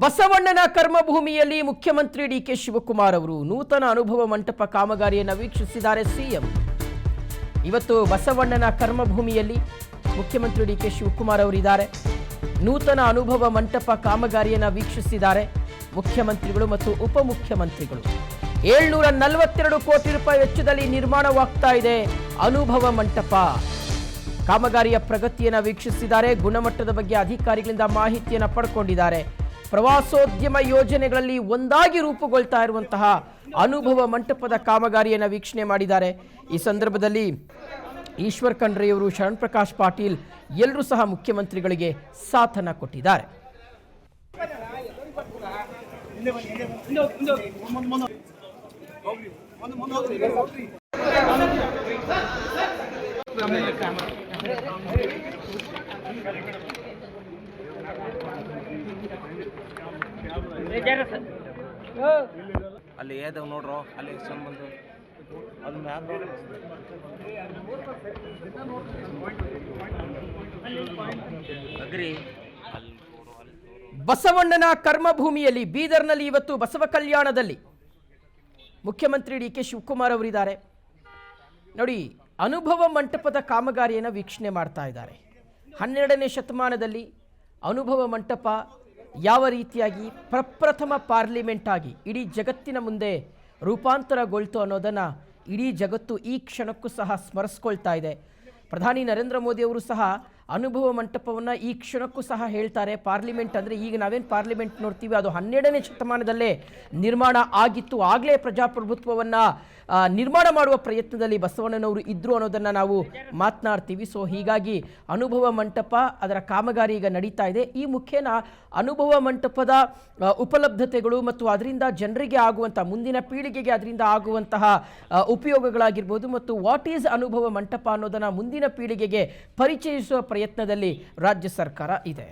ಬಸವಣ್ಣನ ಕರ್ಮಭೂಮಿಯಲ್ಲಿ ಮುಖ್ಯಮಂತ್ರಿ ಡಿಕೆ ಶಿವಕುಮಾರ್ ಅವರು ನೂತನ ಅನುಭವ ಮಂಟಪ ಕಾಮಗಾರಿಯನ್ನು ವೀಕ್ಷಿಸಿದ್ದಾರೆ ಸಿಎಂ. ಇವತ್ತು ಬಸವಣ್ಣನ ಕರ್ಮಭೂಮಿಯಲ್ಲಿ ಮುಖ್ಯಮಂತ್ರಿ ಡಿಕೆ ಶಿವಕುಮಾರ್ ಅವರಿದ್ದಾರೆ. ನೂತನ ಅನುಭವ ಮಂಟಪ ಕಾಮಗಾರಿಯನ್ನು ವೀಕ್ಷಿಸಿದ್ದಾರೆ ಮುಖ್ಯಮಂತ್ರಿಗಳು ಮತ್ತು ಉಪಮುಖ್ಯಮಂತ್ರಿಗಳು. 742 ಕೋಟಿ ರೂಪಾಯಿ ವೆಚ್ಚದಲ್ಲಿ ನಿರ್ಮಾಣವಾಗ್ತಾ ಇದೆ ಅನುಭವ ಮಂಟಪ. ಕಾಮಗಾರಿಯ ಪ್ರಗತಿಯನ್ನು ವೀಕ್ಷಿಸಿದ್ದಾರೆ. ಗುಣಮಟ್ಟದ ಬಗ್ಗೆ ಅಧಿಕಾರಿಗಳಿಂದ ಮಾಹಿತಿಯನ್ನು ಪಡ್ಕೊಂಡಿದ್ದಾರೆ. ಪ್ರವಾಸೋದ್ಯಮ ಯೋಜನೆಗಳಲ್ಲಿ ಒಂದಾಗಿ ರೂಪುಗೊಳ್ತಾ ಇರುವಂತಹ ಅನುಭವ ಮಂಟಪದ ಕಾಮಗಾರಿಯನ್ನು ವೀಕ್ಷಣೆ ಮಾಡಿದ್ದಾರೆ. ಈ ಸಂದರ್ಭದಲ್ಲಿ ಈಶ್ವರ್ ಖಂಡ್ರೆಯವರು, ಶರಣ್ ಪ್ರಕಾಶ್ ಪಾಟೀಲ್ ಎಲ್ಲರೂ ಸಹ ಮುಖ್ಯಮಂತ್ರಿಗಳಿಗೆ ಸಾಥನ್ನು ಕೊಟ್ಟಿದ್ದಾರೆ. ಅಲ್ಲಿ ಏದವ್ ನೋಡ್ರೋ ಅಲ್ಲಿ ಸಂಬಂಧ ಅದು ಅಗ್ರಿ. ಬಸವಣ್ಣನ ಕರ್ಮಭೂಮಿಯಲ್ಲಿ ಬೀದರ್ನಲ್ಲಿ ಇವತ್ತು ಬಸವ ಕಲ್ಯಾಣದಲ್ಲಿ ಮುಖ್ಯಮಂತ್ರಿ ಡಿಕೆ ಶಿವಕುಮಾರ್ ಅವರಿದ್ದಾರೆ. ನೋಡಿ, ಅನುಭವ ಮಂಟಪದ ಕಾಮಗಾರಿಯನ್ನು ವೀಕ್ಷಣೆ ಮಾಡ್ತಾ ಇದ್ದಾರೆ. 12ನೇ ಶತಮಾನದಲ್ಲಿ ಅನುಭವ ಮಂಟಪ ಯಾವ ರೀತಿಯಾಗಿ ಪ್ರಪ್ರಥಮ ಪಾರ್ಲಿಮೆಂಟ್ ಆಗಿ ಇಡೀ ಜಗತ್ತಿನ ಮುಂದೆ ರೂಪಾಂತರಗೊಳ್ತು ಅನ್ನೋದನ್ನು ಇಡೀ ಜಗತ್ತು ಈ ಕ್ಷಣಕ್ಕೂ ಸಹ ಸ್ಮರಿಸ್ಕೊಳ್ತಾ ಇದೆ. ಪ್ರಧಾನಿ ನರೇಂದ್ರ ಮೋದಿ ಅವರು ಸಹ ಅನುಭವ ಮಂಟಪವನ್ನು ಈ ಕ್ಷಣಕ್ಕೂ ಸಹ ಹೇಳ್ತಾರೆ. ಪಾರ್ಲಿಮೆಂಟ್ ಅಂದರೆ ಈಗ ನಾವೇನು ಪಾರ್ಲಿಮೆಂಟ್ ನೋಡ್ತೀವಿ ಅದು 12ನೇ ಶತಮಾನದಲ್ಲೇ ನಿರ್ಮಾಣ ಆಗಿತ್ತು. ಆಗಲೇ ಪ್ರಜಾಪ್ರಭುತ್ವವನ್ನು ನಿರ್ಮಾಣ ಮಾಡುವ ಪ್ರಯತ್ನದಲ್ಲಿ ಬಸವಣ್ಣನವರು ಇದ್ದರು ಅನ್ನೋದನ್ನು ನಾವು ಮಾತನಾಡ್ತೀವಿ. ಸೊ ಹೀಗಾಗಿ ಅನುಭವ ಮಂಟಪ ಅದರ ಕಾಮಗಾರಿ ಈಗ ನಡೀತಾ ಇದೆ. ಈ ಮುಖೇನ ಅನುಭವ ಮಂಟಪದ ಉಪಲಬ್ಧತೆಗಳು ಮತ್ತು ಅದರಿಂದ ಜನರಿಗೆ ಆಗುವಂಥ, ಮುಂದಿನ ಪೀಳಿಗೆಗೆ ಅದರಿಂದ ಆಗುವಂತಹ ಉಪಯೋಗಗಳಾಗಿರ್ಬೋದು ಮತ್ತು ವಾಟ್ ಈಸ್ ಅನುಭವ ಮಂಟಪ ಅನ್ನೋದನ್ನು ಮುಂದಿನ ಪೀಳಿಗೆಗೆ ಪರಿಚಯಿಸುವ ಪ್ರಯತ್ನದಲ್ಲಿ ರಾಜ್ಯ ಸರ್ಕಾರ ಇದೆ.